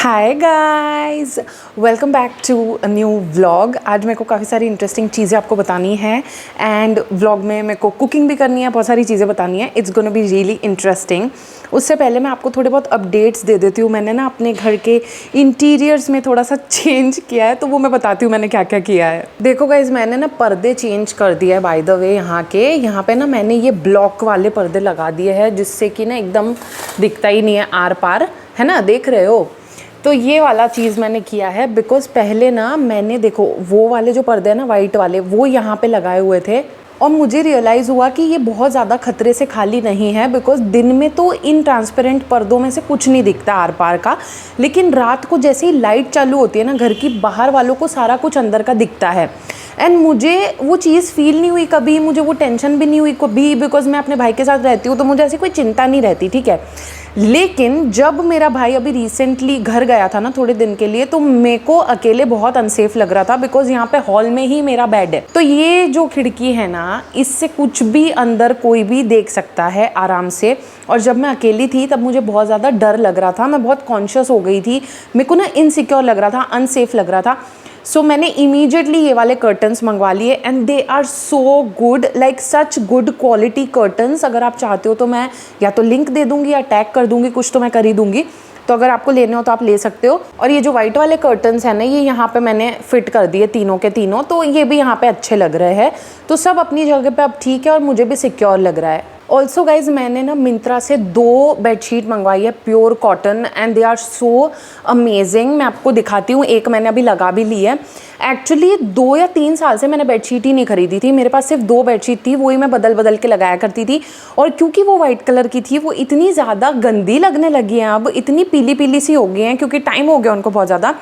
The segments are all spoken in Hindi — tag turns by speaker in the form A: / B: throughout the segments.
A: Hi guys, welcome back to a new vlog. आज मेरे को काफ़ी सारी इंटरेस्टिंग चीज़ें आपको बतानी है एंड व्लॉग में मेरे को कुकिंग भी करनी है, बहुत सारी चीज़ें बतानी है। It's gonna be really interesting. उससे पहले मैं आपको थोड़े बहुत अपडेट्स दे देती हूँ। मैंने ना अपने घर के इंटीरियर्स में थोड़ा सा चेंज किया है, तो वो मैं बताती हूँ मैंने क्या क्या किया है। देखो गाइज, मैंने ना पर्दे चेंज कर दिया है। बाय द वे यहाँ पे ना मैंने ये ब्लॉक वाले पर्दे लगा दिए हैं, जिससे कि ना एकदम दिखता ही नहीं है आर पार, है ना, देख रहे हो। तो ये वाला चीज़ मैंने किया है बिकॉज़ पहले ना मैंने, देखो, वो वाले जो पर्दे हैं ना वाइट वाले, वो यहाँ पे लगाए हुए थे और मुझे रियलाइज़ हुआ कि ये बहुत ज़्यादा खतरे से खाली नहीं है। बिकॉज़ दिन में तो इन ट्रांसपेरेंट पर्दों में से कुछ नहीं दिखता आर पार का, लेकिन रात को जैसे ही लाइट चालू होती है ना घर की, बाहर वालों को सारा कुछ अंदर का दिखता है। एंड मुझे वो चीज़ फील नहीं हुई कभी, मुझे वो टेंशन भी नहीं हुई कभी, बिकॉज़ मैं अपने भाई के साथ रहती हूँ तो मुझे ऐसी कोई चिंता नहीं रहती, ठीक है। लेकिन जब मेरा भाई अभी रिसेंटली घर गया था ना थोड़े दिन के लिए, तो मेरे को अकेले बहुत अनसेफ लग रहा था बिकॉज यहाँ पे हॉल में ही मेरा बेड है। तो ये जो खिड़की है ना, इससे कुछ भी अंदर कोई भी देख सकता है आराम से। और जब मैं अकेली थी तब मुझे बहुत ज़्यादा डर लग रहा था, मैं बहुत कॉन्शियस हो गई थी, मेरे को ना इनसिक्योर लग रहा था, अनसेफ लग रहा था। सो मैंने इमीडिएटली ये वाले कर्टन्स मंगवा लिए and they are so good, like such good quality curtains. अगर आप चाहते हो तो मैं या तो लिंक दे दूंगी या टैग कर दूंगी, कुछ तो मैं कर ही दूंगी। तो अगर आपको लेने हो तो आप ले सकते हो। और ये जो वाइट वाले कर्टन्स हैं ना, ये यहाँ पे मैंने फिट कर दिए तीनों के तीनों, तो ये भी यहाँ पे अच्छे लग रहे हैं। तो सब अपनी जगह पे अब ठीक है और मुझे भी सिक्योर लग रहा है। ऑल्सो गाइज, मैंने ना मिंत्रा से 2 बेडशीट मंगवाई है pure cotton and they are so amazing. मैं आपको दिखाती हूँ, एक मैंने अभी लगा भी ली है। एक्चुअली 2 या 3 साल से मैंने बेडशीट ही नहीं खरीदी थी, मेरे पास सिर्फ 2 बेडशीट थी, वही मैं बदल बदल के लगाया करती थी। और क्योंकि वो वाइट कलर की थी, वो इतनी ज़्यादा गंदी लगने लगी हैं अब, इतनी पीली पीली सी हो गई हैं क्योंकि टाइम हो गया उनको बहुत ज़्यादा।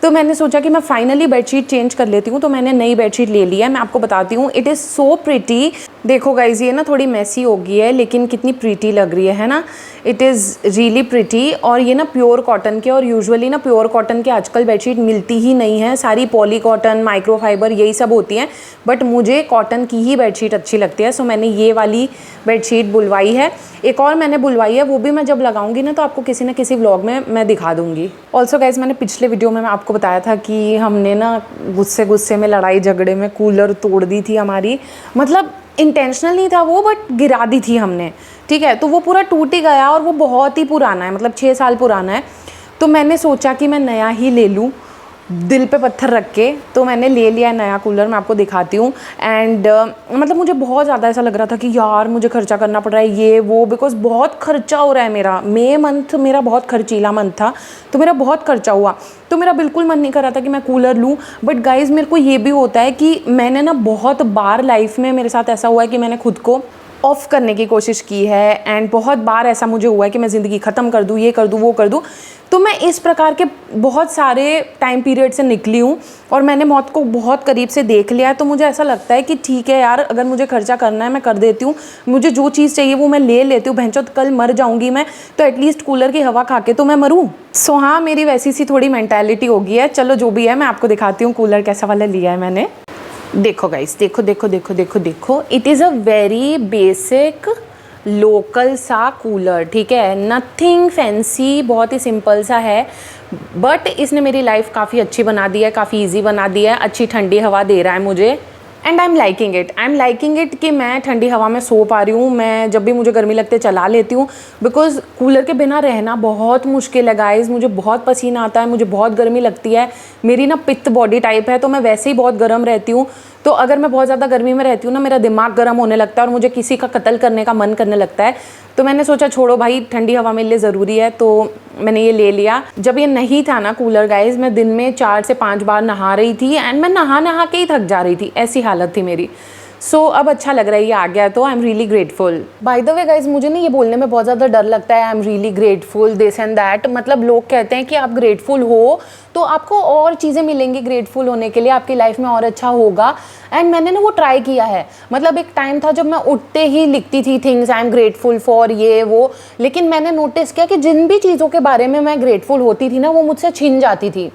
A: तो मैंने सोचा कि मैं फाइनली बेडशीट चेंज कर लेती हूँ, तो मैंने नई बेडशीट ले ली है। मैं आपको बताती हूँ, इट इज़ सो प्रिटी। देखो गाइज, ये ना थोड़ी मैसी हो गई है लेकिन कितनी प्रीटी लग रही है ना। It is really pretty. और ये ना प्योर कॉटन के, और यूजुअली ना प्योर कॉटन के आजकल बेडशीट मिलती ही नहीं है, सारी पॉली कॉटन, माइक्रोफाइबर, यही सब होती हैं। बट मुझे कॉटन की ही बेडशीट अच्छी लगती है, सो मैंने ये वाली बेडशीट बुलवाई है। एक और मैंने बुलवाई है, वो भी मैं जब लगाऊंगी ना तो आपको किसी ना किसी व्लॉग में मैं दिखा दूंगी। ऑल्सो गाइज, मैंने पिछले वीडियो में मैं आपको बताया था कि हमने ना गुस्से में, लड़ाई झगड़े में कूलर तोड़ दी थी हमारी। मतलब इंटेंशनल नहीं था वो, बट गिरा दी थी हमने, ठीक है। तो वो पूरा टूट ही गया और वो बहुत ही पुराना है, मतलब 6 साल पुराना है। तो मैंने सोचा कि मैं नया ही ले लूँ, दिल पे पत्थर रख के। तो मैंने ले लिया नया कूलर, मैं आपको दिखाती हूँ। एंड मतलब मुझे बहुत ज़्यादा ऐसा लग रहा था कि यार मुझे खर्चा करना पड़ रहा है ये वो, बिकॉज बहुत खर्चा हो रहा है मेरा। मई मंथ मेरा बहुत खर्चीला मंथ था, तो मेरा बहुत खर्चा हुआ। तो मेरा बिल्कुल मन नहीं कर रहा था कि मैं कूलर लूँ। बट गाइज़, मेरे को ये भी होता है कि मैंने ना बहुत बार लाइफ में मेरे साथ ऐसा हुआ है कि मैंने खुद को ऑफ करने की कोशिश की है एंड बहुत बार ऐसा मुझे हुआ है कि मैं ज़िंदगी ख़त्म कर दूँ, ये कर दूँ, वो कर दूँ। तो मैं इस प्रकार के बहुत सारे टाइम पीरियड से निकली हूँ और मैंने मौत को बहुत करीब से देख लिया है। तो मुझे ऐसा लगता है कि ठीक है यार, अगर मुझे खर्चा करना है मैं कर देती हूँ, मुझे जो चीज़ चाहिए वो मैं ले लेती हूँ। भैंचोद कल मर जाऊँगी मैं, तो एटलीस्ट कूलर की हवा खा के तो मैं मरूँ। सो हाँ, मेरी वैसी सी थोड़ी मेंटालिटी हो गई है। चलो जो भी है, मैं आपको दिखाती हूँ कूलर कैसा वाला लिया है मैंने। देखो गाइस, देखो देखो देखो देखो देखो, it is a very basic local सा कूलर, ठीक है। नथिंग फैंसी, बहुत ही सिंपल सा है, बट इसने मेरी लाइफ काफ़ी अच्छी बना दी है, काफ़ी इजी बना दिया है। अच्छी ठंडी हवा दे रहा है मुझे and I am liking it कि मैं ठंडी हवा में सो पा रही हूँ। मैं जब भी मुझे गर्मी लगती है चला लेती हूँ, बिकॉज़ कूलर के बिना रहना बहुत मुश्किल है गाइज़। मुझे बहुत पसीना आता है, मुझे बहुत गर्मी लगती है। मेरी ना पित्त बॉडी टाइप है, तो मैं वैसे ही बहुत गर्म रहती हूँ। तो अगर मैं बहुत ज़्यादा गर्मी में रहती हूँ ना, मेरा दिमाग गर्म होने लगता है और मुझे किसी का कत्ल करने का मन करने लगता है। तो मैंने सोचा छोड़ो भाई, ठंडी हवा मेरे लिए ज़रूरी है, तो मैंने ये ले लिया। जब ये नहीं था ना कूलर गाइज, मैं दिन में 4 से 5 बार नहा रही थी एंड मैं नहा के ही थक जा रही थी, ऐसी हालत थी मेरी। सो अब अच्छा लग रहा है ये आ गया, तो I am really grateful. By the way guys, मुझे ना ये बोलने में बहुत ज़्यादा डर लगता है, I am really grateful this and that. मतलब लोग कहते हैं कि आप ग्रेटफुल हो तो आपको और चीज़ें मिलेंगी ग्रेटफुल होने के लिए, आपकी लाइफ में और अच्छा होगा। एंड मैंने ना वो ट्राई किया है। मतलब एक टाइम था जब मैं उठते ही लिखती थी things I am grateful for, ये वो। लेकिन मैंने नोटिस किया कि जिन भी चीज़ों के बारे में मैं ग्रेटफुल होती थी ना, वो मुझसे छिन जाती थी,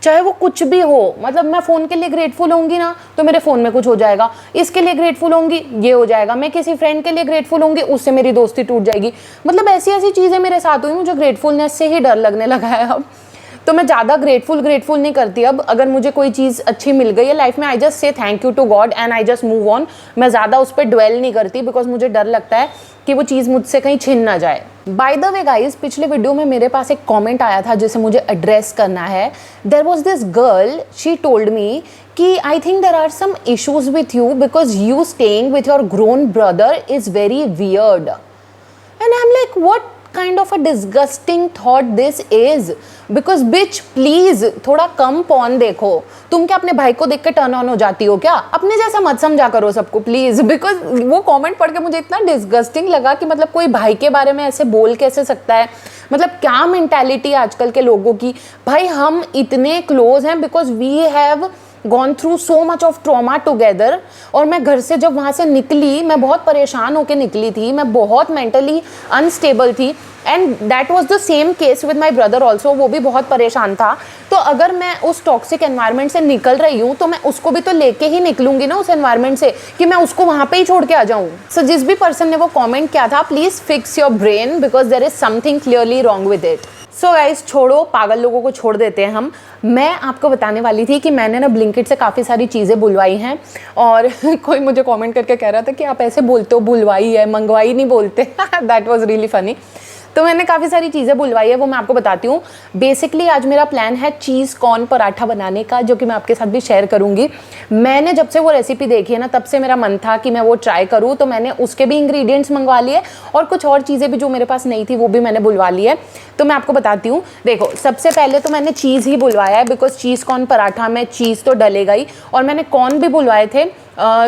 A: चाहे वो कुछ भी हो। मतलब मैं फ़ोन के लिए ग्रेटफुल होंगी ना, तो मेरे फ़ोन में कुछ हो जाएगा। इसके लिए ग्रेटफुल होंगी, ये हो जाएगा। मैं किसी फ्रेंड के लिए ग्रेटफुल होंगी, उससे मेरी दोस्ती टूट जाएगी। मतलब ऐसी ऐसी चीज़ें मेरे साथ हुई, मुझे ग्रेटफुलनेस से ही डर लगने लगा है अब। तो मैं ज़्यादा ग्रेटफुल नहीं करती अब। अगर मुझे कोई चीज़ अच्छी मिल गई है लाइफ में, I just say thank you to God and I just move on. मैं ज़्यादा उस पर ड्वेल नहीं करती बिकॉज मुझे डर लगता है कि वो चीज़ मुझसे कहीं छिन ना जाए। बाय द वे गाइज, पिछले वीडियो में मेरे पास एक कॉमेंट आया था जिसे मुझे एड्रेस करना है। There was this girl, she told me कि I think there are some issues with you because you staying with your grown brother is very weird. And I'm like, what kind of a disgusting thought this is? Because bitch, please थोड़ा कम पॉर्न देखो। तुम क्या अपने भाई को देख के टर्न ऑन हो जाती हो क्या? अपने जैसा मत समझा करो सबको प्लीज। बिकॉज वो कमेंट पढ़ के मुझे इतना डिस्गस्टिंग लगा कि मतलब कोई भाई के बारे में ऐसे बोल कैसे सकता है। मतलब क्या मेंटालिटी आजकल के लोगों की। भाई हम इतने क्लोज हैं because we have gone through so much of trauma together. और मैं घर से जब वहाँ से निकली, मैं बहुत परेशान होकर निकली थी, मैं बहुत मेंटली अनस्टेबल थी and that was the same case with my brother also. वो भी बहुत परेशान था। तो अगर मैं उस टॉक्सिक एनवायरनमेंट से निकल रही हूँ तो मैं उसको भी तो लेके ही निकलूंगी ना उस एनवायरनमेंट से, कि मैं उसको वहाँ पे ही छोड़ के आ जाऊँ। सो जिस भी पर्सन ने वो कॉमेंट किया था, please fix your brain because there is something clearly wrong with it. So guys, छोड़ो, पागल लोगों को छोड़ देते हैं हम। मैं आपको बताने वाली थी कि मैंने ना ब्लिंकिट से काफ़ी सारी चीज़ें बुलवाई हैं और कोई मुझे कमेंट करके कह रहा था कि आप ऐसे बोलते हो बुलवाई है, मंगवाई नहीं बोलते। That was really funny. तो मैंने काफ़ी सारी चीज़ें बुलवाई है, वो मैं आपको बताती हूँ। बेसिकली आज मेरा प्लान है चीज़ कॉर्न पराठा बनाने का, जो कि मैं आपके साथ भी शेयर करूँगी। मैंने जब से वो रेसिपी देखी है ना, तब से मेरा मन था कि मैं वो ट्राई करूँ। तो मैंने उसके भी इंग्रेडिएंट्स मंगवा लिए और कुछ और चीज़ें भी जो मेरे पास नहीं थी वो भी मैंने बुलवा ली है। तो मैं आपको बताती हूँ। देखो, सबसे पहले तो मैंने चीज़ ही बुलवाया है बिकॉज चीज़ कॉर्न पराठा में चीज़ तो डलेगा ही। और मैंने कॉर्न भी बुलवाए थे,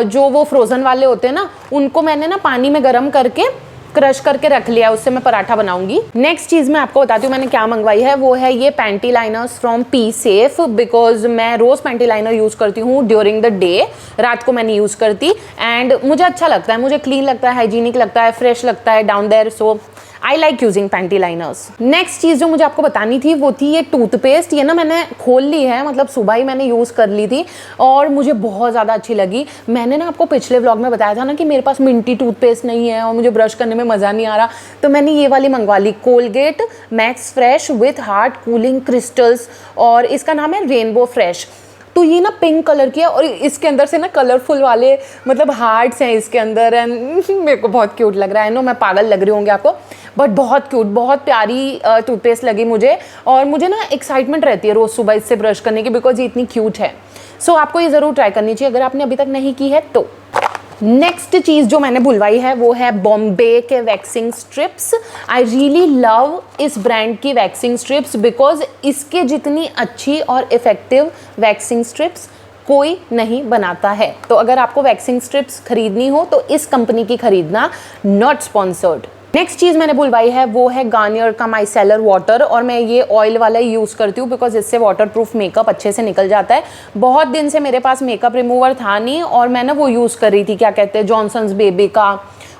A: जो वो फ्रोज़न वाले होते हैं ना, उनको मैंने ना पानी में गर्म करके क्रश करके रख लिया, उससे मैं पराठा बनाऊंगी। नेक्स्ट चीज़ मैं आपको बताती हूँ मैंने क्या मंगवाई है। वो है ये panty liners from P safe because मैं रोज़ पैंटी लाइनर यूज़ करती हूँ ड्यूरिंग द डे। रात को मैं नहीं यूज़ करती एंड मुझे अच्छा लगता है, मुझे क्लीन लगता है, हाइजीनिक लगता है, फ्रेश लगता है down there. So I like using panty liners. Next चीज़ जो मुझे आपको बतानी थी वो थी ये टूथपेस्ट। ये ना मैंने खोल ली है, मतलब सुबह ही मैंने यूज़ कर ली थी और मुझे बहुत ज़्यादा अच्छी लगी। मैंने ना आपको पिछले व्लॉग में बताया था ना कि मेरे पास मिंटी टूथपेस्ट नहीं है और मुझे ब्रश करने में मज़ा नहीं आ रहा, तो मैंने ये वाली मंगवा ली, Colgate Max Fresh with heart cooling crystals, और इसका नाम है रेनबो फ्रेश। तो ये ना पिंक कलर की है और इसके अंदर से ना कलरफुल वाले मतलब हार्ट्स हैं इसके अंदर एंड मेरे को बहुत क्यूट लग रहा है। नो मैं पागल लग रही होंगी आपको, बट बहुत क्यूट, बहुत प्यारी टूथपेस्ट लगी मुझे। और मुझे ना एक्साइटमेंट रहती है रोज़ सुबह इससे ब्रश करने की बिकॉज ये इतनी क्यूट है। सो आपको ये ज़रूर ट्राई करनी चाहिए अगर आपने अभी तक नहीं की है तो। नेक्स्ट चीज़ जो मैंने बुलवाई है वो है बॉम्बे के वैक्सिंग स्ट्रिप्स। आई रियली लव इस ब्रांड की वैक्सिंग स्ट्रिप्स बिकॉज इसके जितनी अच्छी और इफ़ेक्टिव वैक्सिंग स्ट्रिप्स कोई नहीं बनाता है। तो अगर आपको वैक्सिंग स्ट्रिप्स खरीदनी हो तो इस कंपनी की खरीदना, नॉट स्पॉन्सर्ड। नेक्स्ट चीज़ मैंने बुलवाई है वो है गार्नियर का माइसेलर वाटर, और मैं ये ऑयल वाला ही यूज़ करती हूँ बिकॉज इससे वाटर प्रूफ मेकअप अच्छे से निकल जाता है। बहुत दिन से मेरे पास मेकअप रिमूवर था नहीं और मैं ना वो यूज़ कर रही थी, क्या कहते हैं, जॉनसन्स बेबी का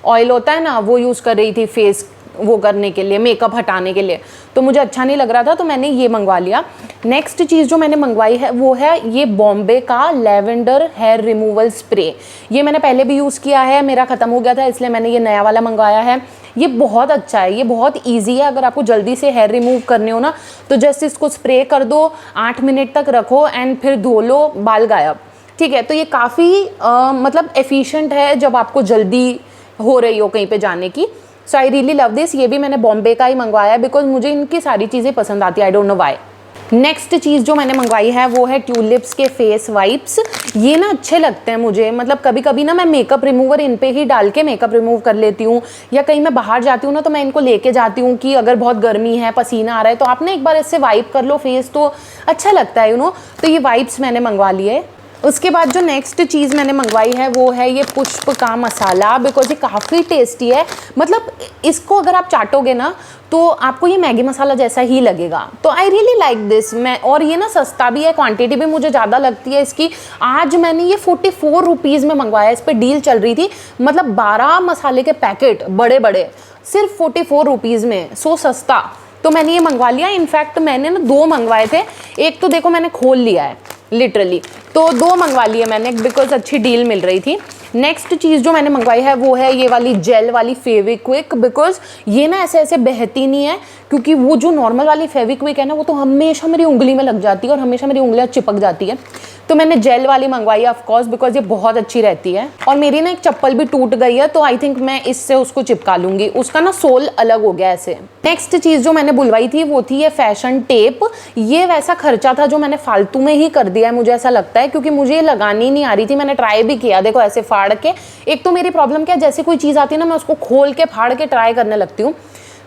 A: ऑयल होता है ना, वो यूज़ कर रही थी फेस वो करने के लिए, मेकअप हटाने के लिए। तो मुझे अच्छा नहीं लग रहा था तो मैंने ये मंगवा लिया। नेक्स्ट चीज़ जो मैंने मंगवाई है वो है ये बॉम्बे का लेवेंडर हेयर रिमूवल स्प्रे। ये मैंने पहले भी यूज़ किया है, मेरा ख़त्म हो गया था इसलिए मैंने ये नया वाला मंगवाया है। ये बहुत अच्छा है, ये बहुत ईजी है। अगर आपको जल्दी से हेयर रिमूव करने हो ना तो जस्ट इसको स्प्रे कर दो, 8 मिनट तक रखो एंड फिर धो लो, बाल गायब। ठीक है, तो ये काफ़ी मतलब एफिशिएंट है जब आपको जल्दी हो रही हो कहीं पे जाने की। सो आई रियली लव दिस। ये भी मैंने बॉम्बे का ही मंगवाया है बिकॉज मुझे इनकी सारी चीज़ें पसंद आती है, I don't know why. Next चीज़ जो मैंने मंगवाई है वो है ट्यूलिप्स के फेस वाइप्स। ये ना अच्छे लगते हैं मुझे, मतलब कभी कभी ना मैं मेकअप रिमूवर इन पे ही डाल के मेकअप रिमूव कर लेती हूँ, या कहीं मैं बाहर जाती हूँ ना तो मैं इनको लेके जाती हूँ कि अगर बहुत गर्मी है, पसीना आ रहा है, तो आप ना एक बार इससे वाइप कर लो फेस तो अच्छा लगता है, यू नो। तो ये वाइप्स मैंने मंगवा लिए। उसके बाद जो नेक्स्ट चीज़ मैंने मंगवाई है वो है ये पुष्प का मसाला बिकॉज ये काफ़ी टेस्टी है। मतलब इसको अगर आप चाटोगे ना तो आपको ये मैगी मसाला जैसा ही लगेगा। तो आई रियली लाइक दिस। मैं और ये ना सस्ता भी है, क्वांटिटी भी मुझे ज़्यादा लगती है इसकी। आज मैंने ये 44 रुपीज़ में मंगवाया, इस पर डील चल रही थी। मतलब 12 मसाले के पैकेट बड़े बड़े सिर्फ 44 रुपीज़ में, सो सस्ता। तो मैंने ये मंगवा लिया। इनफैक्ट मैंने ना 2 मंगवाए थे, एक तो देखो मैंने खोल लिया है लिटरली, तो 2 मंगवा लिए मैंने बिकॉज अच्छी डील मिल रही थी। नेक्स्ट चीज़ जो मैंने मंगवाई है वो है ये वाली जेल वाली फेविक्विक बिकॉज ये ना ऐसे ऐसे बहती नहीं है, क्योंकि वो जो नॉर्मल वाली फेविक्विक है ना वो तो हमेशा मेरी उंगली में लग जाती है और हमेशा मेरी उंगलियां चिपक जाती है। तो मैंने जेल वाली मंगवाई है ऑफकोर्स, बिकॉज ये बहुत अच्छी रहती है। और मेरी ना एक चप्पल भी टूट गई है, तो आई थिंक मैं इससे उसको चिपका लूंगी, उसका ना सोल अलग हो गया ऐसे। नेक्स्ट चीज़ जो मैंने बुलवाई थी वो थी ये फैशन टेप। ये वैसा खर्चा था जो मैंने फालतू में ही कर दिया है, मुझे ऐसा लगता है, क्योंकि मुझे ये लगानी नहीं आ रही थी। मैंने ट्राई भी किया, देखो ऐसे फाड़ के। एक तो मेरी प्रॉब्लम क्या है, जैसे कोई चीज़ आती है ना मैं उसको खोल के फाड़ के ट्राई करने लगती हूँ।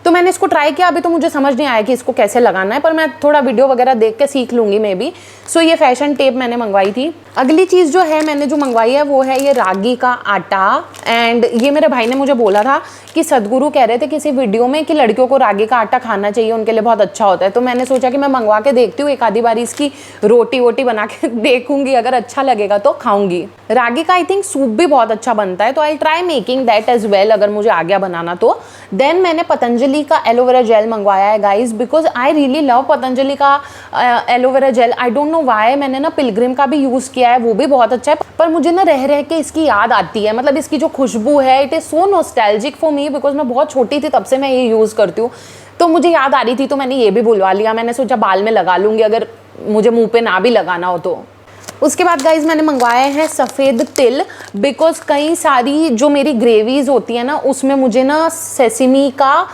A: तो मैंने इसको ट्राई किया, अभी तो मुझे समझ नहीं आया कि इसको कैसे लगाना है, पर मैं थोड़ा वीडियो वगैरह देख के सीख लूँगी मे बी। सो ये फैशन टेप मैंने मंगवाई थी। अगली चीज़ जो है मैंने जो मंगवाई है वो है ये रागी का आटा। एंड ये मेरे भाई ने मुझे बोला था कि सदगुरु कह रहे थे किसी वीडियो में कि लड़कियों को रागी का आटा खाना चाहिए, उनके लिए बहुत अच्छा होता है। तो मैंने सोचा कि मैं मंगवा के देखती हूँ, एक आधी बारी इसकी रोटी वोटी बना के देखूंगी, अगर अच्छा लगेगा तो खाऊंगी। रागी का आई थिंक सूप भी बहुत अच्छा बनता है, तो I try making that as well, अगर मुझे आ गया बनाना तो। देन मैंने पतंजलि का एलोवेरा जेल मंगवाया है guys, because I really love Patanjali का aloe vera gel. I don't know why. मैंने ना पिलग्रिम का भी यूज़ किया है, वो भी बहुत अच्छा है, पर मुझे ना रह रह के इसकी याद आती है। मतलब इसकी जो खुशबू है, it is so nostalgic for me, because मैं बहुत छोटी थी तब से मैं ये यूज़ करती हूँ, तो मुझे याद आ रही थी, तो मैंने ये भी बुलवा लिया। मैंने सोचा बाल में लगा लूँगी अगर मुझे मुँह पे ना भी लगाना हो तो। उसके बाद गाइज मैंने मंगवाए हैं सफ़ेद तिल, बिकॉज कई सारी जो मेरी ग्रेवीज होती है ना उसमें मुझे ना सेसिमी का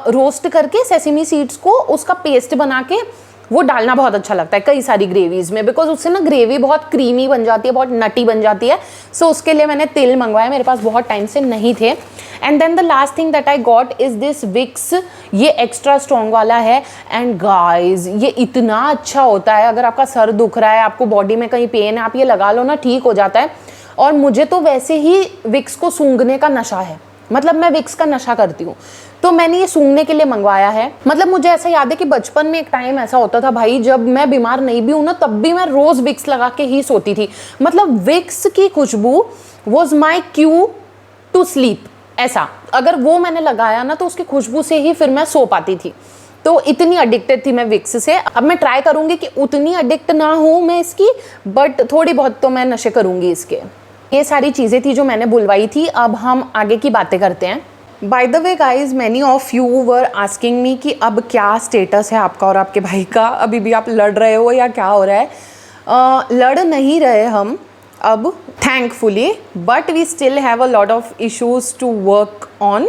A: रोस्ट करके सेसिमी सीड्स को उसका पेस्ट बना के वो डालना बहुत अच्छा लगता है कई सारी ग्रेवीज में, बिकॉज उससे ना ग्रेवी बहुत क्रीमी बन जाती है, बहुत नटी बन जाती है। सो उसके लिए मैंने तिल मंगवाया, मेरे पास बहुत टाइम से नहीं थे। And then the last thing that I got is this Vicks. ये एक्स्ट्रा स्ट्रॉन्ग वाला है। एंड गाइज ये इतना अच्छा होता है, अगर आपका सर दुख रहा है, आपको बॉडी में कहीं पेन है, आप ये लगा लो ना, ठीक हो जाता है। और मुझे तो वैसे ही विक्स को सूंघने का नशा है, मतलब मैं विक्स का नशा करती हूँ, तो मैंने ये सूंघने के लिए मंगवाया है। मतलब मुझे ऐसा याद है कि बचपन में एक टाइम ऐसा होता था भाई, जब मैं बीमार नहीं भी हूँ ना तब भी मैं रोज विक्स लगा के ही सोती थी। मतलब विक्स की खुशबू was my cue to sleep. ऐसा अगर वो मैंने लगाया ना तो उसकी खुशबू से ही फिर मैं सो पाती थी। तो इतनी एडिक्टेड थी मैं विक्स से। अब मैं ट्राई करूंगी कि उतनी एडिक्ट ना हूँ मैं इसकी, बट थोड़ी बहुत तो मैं नशे करूंगी इसके। ये सारी चीज़ें थी जो मैंने बुलवाई थी। अब हम आगे की बातें करते हैं। By the way guys, many of you were asking me कि अब क्या स्टेटस है आपका और आपके भाई का, अभी भी आप लड़ रहे हो या क्या हो रहा है। लड़ नहीं रहे हम अब, thankfully, but we still have a lot of issues to work on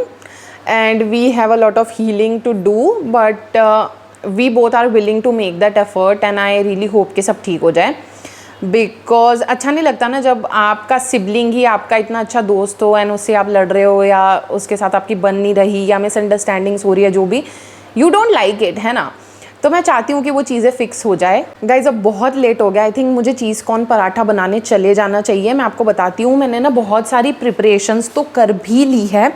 A: and we have a lot of healing to do, but we both are willing to make that effort and I really hope कि सब ठीक हो जाए। बिकॉज अच्छा नहीं लगता ना जब आपका सिबलिंग ही आपका इतना अच्छा दोस्त हो एंड उससे आप लड़ रहे हो या उसके साथ आपकी बन नहीं रही या मिसअंडरस्टैंडिंग्स हो रही है, जो भी, यू डोंट लाइक इट, है ना। तो मैं चाहती हूँ कि वो चीज़ें फिक्स हो जाए। गाइज अब बहुत लेट हो गया, आई थिंक मुझे चीज़ कॉर्न पराठा बनाने चले जाना चाहिए। मैं आपको बताती हूँ, मैंने ना बहुत सारी प्रिपरेशंस तो कर भी ली है,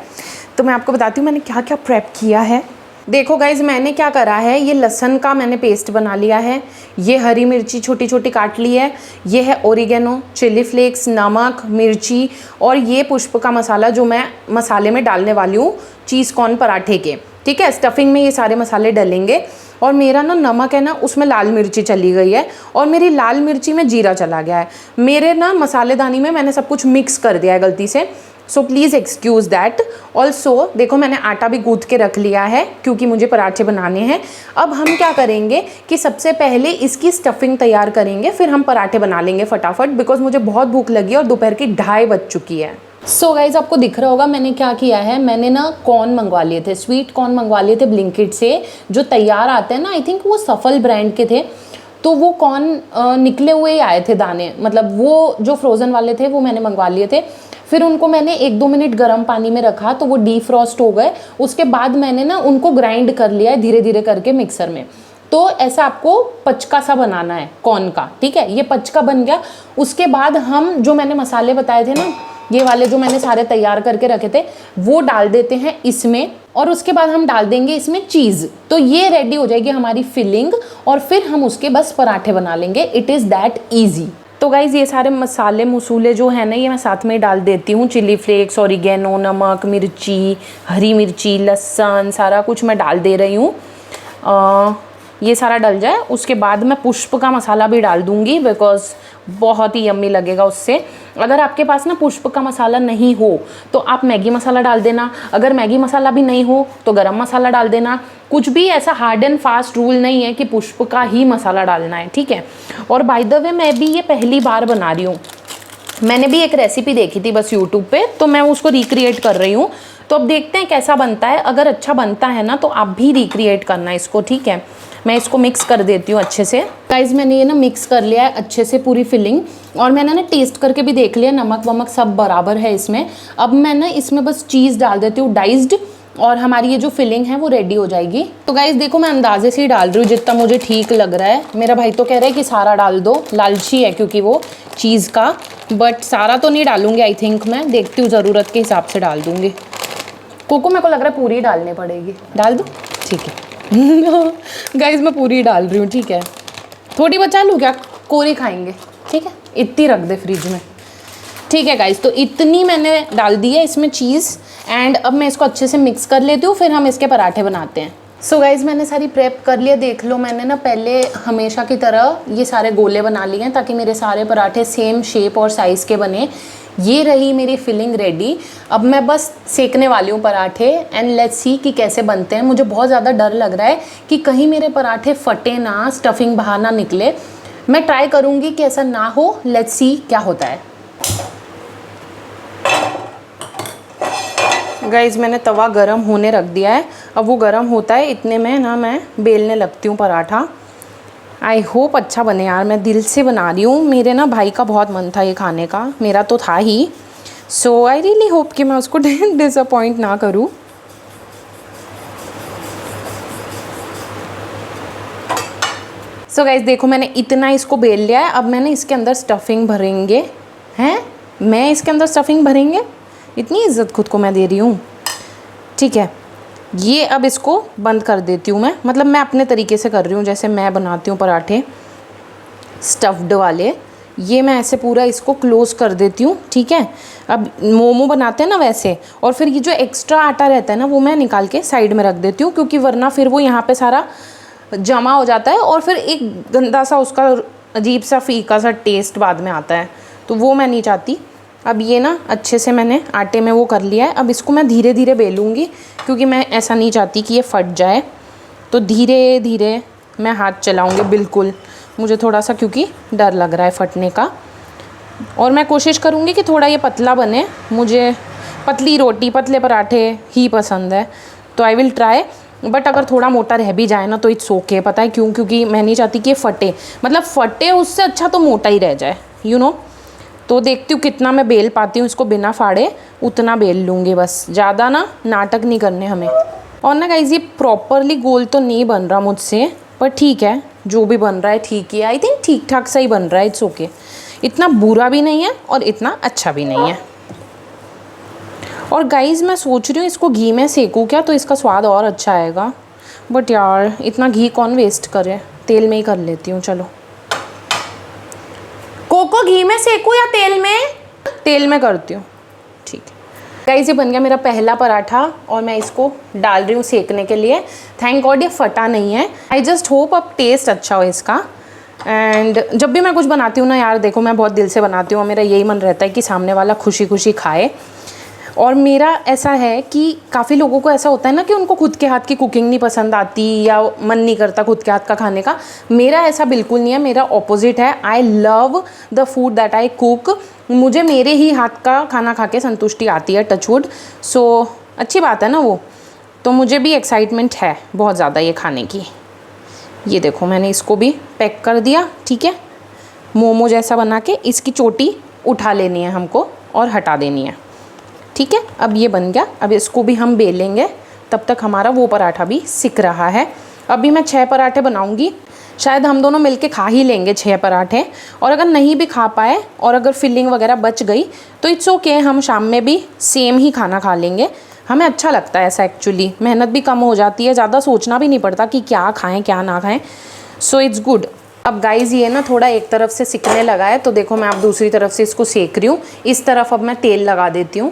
A: तो मैं आपको बताती हूँ मैंने क्या क्या प्रेप किया है। देखो गाइज मैंने क्या करा है, ये लहसुन का मैंने पेस्ट बना लिया है, ये हरी मिर्ची छोटी छोटी काट ली है, ये है ओरिगेनो, चिली फ्लेक्स, नमक, मिर्ची, और ये पुष्प का मसाला जो मैं मसाले में डालने वाली हूँ चीज़ कॉर्न पराठे के। ठीक है, स्टफिंग में ये सारे मसाले डलेंगे। और मेरा ना नमक है ना उसमें लाल मिर्ची चली गई है और मेरी लाल मिर्ची में जीरा चला गया है। मेरे ना मसालेदानी में मैंने सब कुछ मिक्स कर दिया है गलती से, so please excuse that. Also देखो मैंने आटा भी गूँथ के रख लिया है क्योंकि मुझे पराठे बनाने हैं। अब हम क्या करेंगे कि सबसे पहले इसकी स्टफिंग तैयार करेंगे, फिर हम पराठे बना लेंगे फटाफट, बिकॉज मुझे बहुत भूख लगी है और दोपहर की 2:30 बज चुकी है। सो गाइज आपको दिख रहा होगा मैंने क्या किया है, मैंने ना कॉर्न मंगवा लिए थे, स्वीट कॉर्न मंगवा लिए थे ब्लिंकिट से, जो तैयार आते हैं ना, आई थिंक वो सफल ब्रांड के थे। तो वो कॉर्न निकले हुए आए थे दाने, मतलब वो जो फ्रोज़न वाले थे वो मैंने मंगवा लिए थे। फिर उनको मैंने 1-2 मिनट गर्म पानी में रखा तो वो डीफ्रॉस्ट हो गए। उसके बाद मैंने ना उनको ग्राइंड कर लिया है धीरे धीरे करके मिक्सर में। तो ऐसा आपको पचका सा बनाना है कॉर्न का, ठीक है। ये पचका बन गया। उसके बाद हम जो मैंने मसाले बताए थे ना, ये वाले जो मैंने सारे तैयार करके रखे थे, वो डाल देते हैं इसमें, और उसके बाद हम डाल देंगे इसमें चीज़। तो ये रेडी हो जाएगी हमारी फिलिंग और फिर हम उसके बस पराठे बना लेंगे। It is that easy. तो गाइज़ ये सारे मसाले मसूले जो है ना, ये मैं साथ में डाल देती हूँ। चिली फ्लेक्स, ओरिगेनो, नमक, मिर्ची, हरी मिर्ची, लहसुन, सारा कुछ मैं डाल दे रही हूँ। ये सारा डल जाए उसके बाद मैं पुष्प का मसाला भी डाल दूँगी, बिकॉज बहुत ही यम्मी लगेगा उससे। अगर आपके पास ना पुष्प का मसाला नहीं हो तो आप मैगी मसाला डाल देना, अगर मैगी मसाला भी नहीं हो तो गरम मसाला डाल देना। कुछ भी ऐसा हार्ड एंड फास्ट रूल नहीं है कि पुष्प का ही मसाला डालना है, ठीक है। और बाय द वे मैं भी ये पहली बार बना रही हूँ, मैंने भी एक रेसिपी देखी थी बस यूट्यूब पे, तो मैं उसको रिक्रिएट कर रही हूँ। तो अब देखते हैं कैसा बनता है। अगर अच्छा बनता है ना तो आप भी रिक्रिएट करना इसको, ठीक है। मैं इसको मिक्स कर देती हूँ अच्छे से। गाइस मैंने ये ना मिक्स कर लिया है अच्छे से पूरी फिलिंग, और मैंने ना टेस्ट करके भी देख लिया, नमक वमक सब बराबर है इसमें। अब मैं ना इसमें बस चीज़ डाल देती हूँ डाइस्ड, और हमारी ये जो फिलिंग है वो रेडी हो जाएगी। तो गाइस देखो मैं अंदाजे से ही डाल रही हूँ जितना मुझे ठीक लग रहा है। मेरा भाई तो कह रहा है कि सारा डाल दो, लालची है क्योंकि वो चीज़ का, बट सारा तो नहीं डालूंगी आई थिंक, मैं देखती हूँ ज़रूरत के हिसाब से डाल दूँगी। कोको मेरे को लग रहा है पूरी डालनी पड़ेगी, डाल दूँ? ठीक है गाइस मैं पूरी डाल रही हूँ, ठीक है। थोड़ी बचा लूँ क्या, कोरी खाएंगे, ठीक है, इतनी रख दे फ्रिज में, ठीक है गाइस। तो इतनी मैंने डाल दी है इसमें चीज़, एंड अब मैं इसको अच्छे से मिक्स कर लेती हूँ, फिर हम इसके पराठे बनाते हैं। सो गाइस मैंने सारी प्रेप कर लिया, देख लो मैंने ना पहले हमेशा की तरह ये सारे गोले बना लिए हैं ताकि मेरे सारे पराठे सेम शेप और साइज़ के बने। ये रही मेरी फिलिंग रेडी। अब मैं बस सेकने वाली हूँ पराठे, एंड लेट्स सी कि कैसे बनते हैं। मुझे बहुत ज़्यादा डर लग रहा है कि कहीं मेरे पराठे फटे ना, स्टफिंग बाहर ना निकले। मैं ट्राई करूँगी कि ऐसा ना हो, लेट्स सी क्या होता है। गाइज़ मैंने तवा गरम होने रख दिया है, अब वो गरम होता है इतने में ना मैं बेलने लगती हूँ पराठा। आई होप अच्छा बने यार, मैं दिल से बना रही हूँ। मेरे ना भाई का बहुत मन था ये खाने का, मेरा तो था ही। सो आई रियली होप कि मैं उसको डिसअपॉइंट ना करूँ। सो गाइज देखो मैंने इतना इसको बेल लिया है। अब मैंने इसके अंदर स्टफिंग भरेंगे हैं, मैं इसके अंदर स्टफिंग भरेंगे, इतनी इज्जत खुद को मैं दे रही हूँ, ठीक है। ये अब इसको बंद कर देती हूँ मैं, मतलब मैं अपने तरीके से कर रही हूँ जैसे मैं बनाती हूँ पराठे स्टफ्ड वाले। ये मैं ऐसे पूरा इसको क्लोज़ कर देती हूँ, ठीक है। अब मोमो बनाते हैं ना वैसे, और फिर ये जो एक्स्ट्रा आटा रहता है ना वो मैं निकाल के साइड में रख देती हूँ, क्योंकि वरना फिर वो यहाँ पे सारा जमा हो जाता है और फिर एक गंदा सा उसका अजीब सा फीका सा टेस्ट बाद में आता है, तो वो मैं नहीं चाहती। अब ये ना अच्छे से मैंने आटे में वो कर लिया है। अब इसको मैं धीरे धीरे बेलूँगी क्योंकि मैं ऐसा नहीं चाहती कि ये फट जाए, तो धीरे धीरे मैं हाथ चलाऊँगी बिल्कुल। मुझे थोड़ा सा क्योंकि डर लग रहा है फटने का, और मैं कोशिश करूँगी कि थोड़ा ये पतला बने। मुझे पतली रोटी पतले पराठे ही पसंद है, तो आई विल ट्राई। बट अगर थोड़ा मोटा रह भी जाए ना तो इट्स ओके, पता है क्यों? क्योंकि मैं नहीं चाहती कि ये फटे, मतलब फटे उससे अच्छा तो मोटा ही रह जाए, यू नो। तो देखती हूँ कितना मैं बेल पाती हूँ इसको बिना फाड़े, उतना बेल लूँगी बस, ज़्यादा ना नाटक नहीं करने हमें। और ना गाइस ये प्रॉपरली गोल तो नहीं बन रहा मुझसे, पर ठीक है जो भी बन रहा है ठीक ही है। आई थिंक ठीक ठाक सही बन रहा है, इट्स ओके। इतना बुरा भी नहीं है और इतना अच्छा भी नहीं है। और गाइस मैं सोच रही हूँ इसको घी में सेकूँ क्या, तो इसका स्वाद और अच्छा आएगा। बट यार इतना घी कौन वेस्ट करे, तेल में ही कर लेती हूँ। चलो कोको घी में सेकूँ या तेल में? तेल में करती हूँ, ठीक है। गाइस ये बन गया मेरा पहला पराठा और मैं इसको डाल रही हूँ सेकने के लिए। थैंक गॉड ये फटा नहीं है। आई जस्ट होप अब टेस्ट अच्छा हो इसका। एंड जब भी मैं कुछ बनाती हूँ ना यार, देखो मैं बहुत दिल से बनाती हूँ और मेरा यही मन रहता है कि सामने वाला खुशी खुशी खाए। और मेरा ऐसा है कि काफ़ी लोगों को ऐसा होता है ना कि उनको खुद के हाथ की कुकिंग नहीं पसंद आती या मन नहीं करता खुद के हाथ का खाने का। मेरा ऐसा बिल्कुल नहीं है, मेरा ऑपोजिट है। I love the food that I cook. मुझे मेरे ही हाथ का खाना खा के संतुष्टि आती है, टचवुड। सो अच्छी बात है ना वो। तो मुझे भी एक्साइटमेंट है बहुत ज़्यादा ये खाने की। ये देखो मैंने इसको भी पैक कर दिया, ठीक है। मोमो जैसा बना के इसकी चोटी उठा लेनी है हमको और हटा देनी है, ठीक है। अब ये बन गया, अब इसको भी हम बेलेंगे। तब तक हमारा वो पराठा भी सिक रहा है। अभी मैं 6 पराठे बनाऊंगी, शायद हम दोनों मिलके खा ही लेंगे 6 पराठे। और अगर नहीं भी खा पाए और अगर फिलिंग वगैरह बच गई तो इट्स ओके, हम शाम में भी सेम ही खाना खा लेंगे। हमें अच्छा लगता है ऐसा, एक्चुअली मेहनत भी कम हो जाती है, ज़्यादा सोचना भी नहीं पड़ता कि क्या खाएँ क्या ना खाएँ। So it's good. अब गाइज़ ये ना थोड़ा एक तरफ से सिकने लगा है, तो देखो मैं अब दूसरी तरफ से इसको सेक रही हूँ। इस तरफ अब मैं तेल लगा देती हूँ।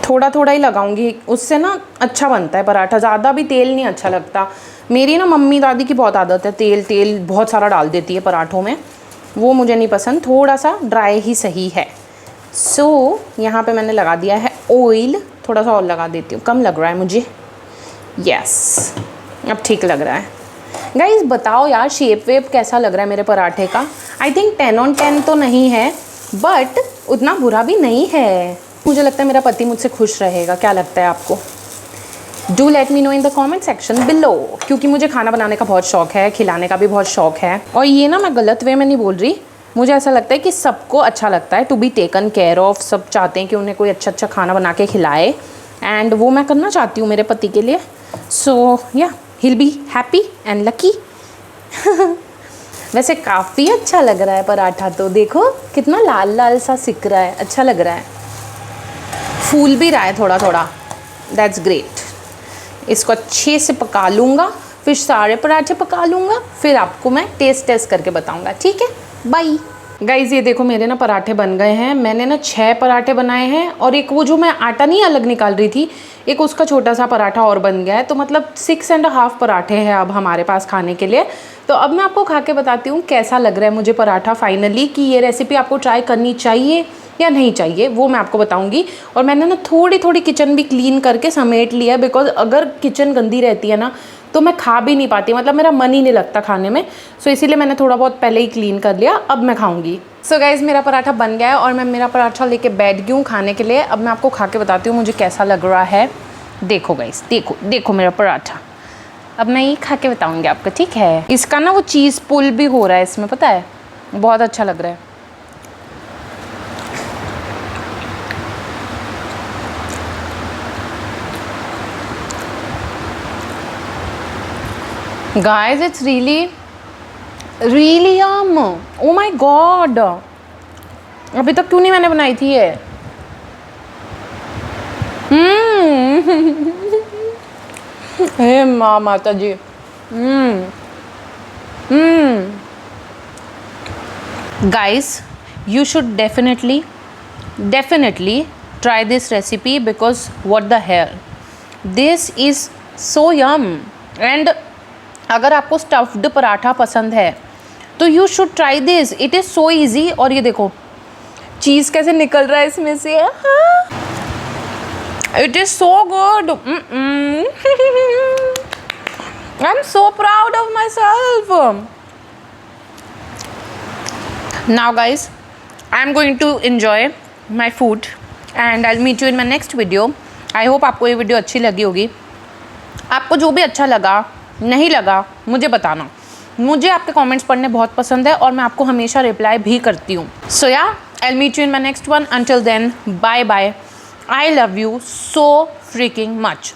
A: थोड़ा थोड़ा ही लगाऊंगी, उससे ना अच्छा बनता है पराठा, ज़्यादा भी तेल नहीं अच्छा लगता। मेरी ना मम्मी दादी की बहुत आदत है, तेल तेल बहुत सारा डाल देती है पराठों में, वो मुझे नहीं पसंद, थोड़ा सा ड्राई ही सही है। सो यहाँ पे मैंने लगा दिया है ऑयल, थोड़ा सा और लगा देती हूँ, कम लग रहा है मुझे, यस अब ठीक लग रहा है। गाइस बताओ यार शेप वेप कैसा लग रहा है मेरे पराठे का। आई थिंक 10 on 10 तो नहीं है, बट उतना बुरा भी नहीं है। मुझे लगता है मेरा पति मुझसे खुश रहेगा, क्या लगता है आपको? Do let me know in the comment section below, क्योंकि मुझे खाना बनाने का बहुत शौक है, खिलाने का भी बहुत शौक है। और ये ना मैं गलत वे में नहीं बोल रही, मुझे ऐसा लगता है कि सबको अच्छा लगता है to be taken care of, सब चाहते हैं कि उन्हें कोई अच्छा अच्छा खाना बना के खिलाए, एंड वो मैं करना चाहती हूँ मेरे पति के लिए। सो या he'll be happy and lucky। वैसे काफ़ी अच्छा लग रहा है पराठा, तो देखो कितना लाल लाल सा सिक रहा है, अच्छा लग रहा है, फूल भी रहा है थोड़ा थोड़ा, दैट्स ग्रेट। इसको अच्छे से पका लूँगा, फिर सारे पराठे पका लूँगा, फिर आपको मैं टेस्ट करके बताऊँगा, ठीक है? Bye guys. ये देखो मेरे ना पराठे बन गए हैं, मैंने ना 6 पराठे बनाए हैं, और एक वो जो मैं आटा नहीं अलग निकाल रही थी, एक उसका छोटा सा पराठा और बन गया है, तो मतलब 6.5 पराठे हैं अब हमारे पास खाने के लिए। तो अब मैं आपको खा के बताती हूँ कैसा लग रहा है मुझे पराठा फाइनली, कि ये रेसिपी आपको ट्राई करनी चाहिए या नहीं चाहिए, वो मैं आपको बताऊंगी। और मैंने ना थोड़ी थोड़ी किचन भी क्लीन करके समेट लिया, बिकॉज अगर किचन गंदी रहती है ना तो मैं खा भी नहीं पाती, मतलब मेरा मन ही नहीं लगता खाने में। सो इसीलिए मैंने थोड़ा बहुत पहले ही क्लीन कर लिया, अब मैं खाऊंगी। सो गाइज़ मेरा पराठा बन गया है, और मैं मेरा पराठा लेके बैठ गई हूँ खाने के लिए। अब मैं आपको खा के बताती हूँ मुझे कैसा लग रहा है। देखो गाइज़, देखो देखो मेरा पराठा, अब मैं ये खा के बताऊँगी आपको, ठीक है? इसका ना वो चीज़ पुल भी हो रहा है इसमें, पता है, बहुत अच्छा लग रहा है। Guys, it's really yum. Oh my god. अभी तक क्यों नहीं मैंने बनाई थी ये? हे माँ माता जी। Guys, you should definitely try this recipe, because what the hell, this is so yum. And अगर आपको स्टफ्ड पराठा पसंद है तो you should try this, it is so easy. और ये देखो चीज़ कैसे निकल रहा है इसमें से, it is so good. I am so proud of myself. Now guys, I am going to enjoy my food, and I will meet you in my next video. I hope आपको ये वीडियो अच्छी लगी होगी। आपको जो भी अच्छा लगा, नहीं लगा, मुझे बताना, मुझे आपके कमेंट्स पढ़ने बहुत पसंद है, और मैं आपको हमेशा रिप्लाई भी करती हूँ। सो या I will meet you in my next one. Until then, bye bye. I love you so freaking much.